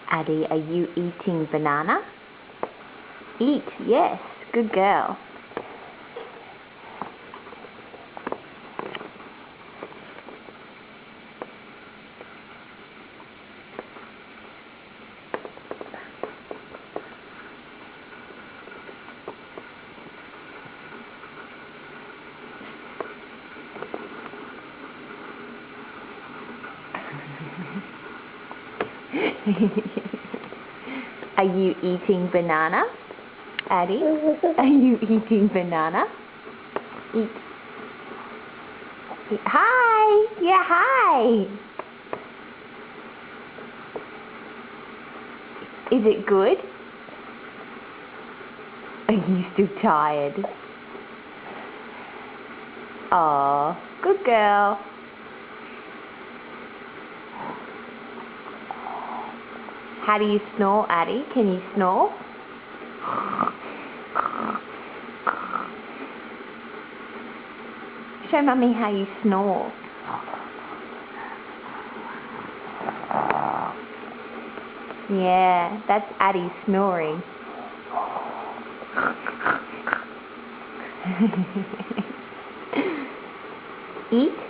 Addie, are you eating banana? Eat, yes. Good girl. Are you eating banana? Addie, are you eating banana? Eat. Hi! Yeah, hi! Is it good? Are you still tired? Oh, good girl. How do you snore, Addie? Can you snore? Show Mummy how you snore. Yeah, that's Addie snoring. Eat.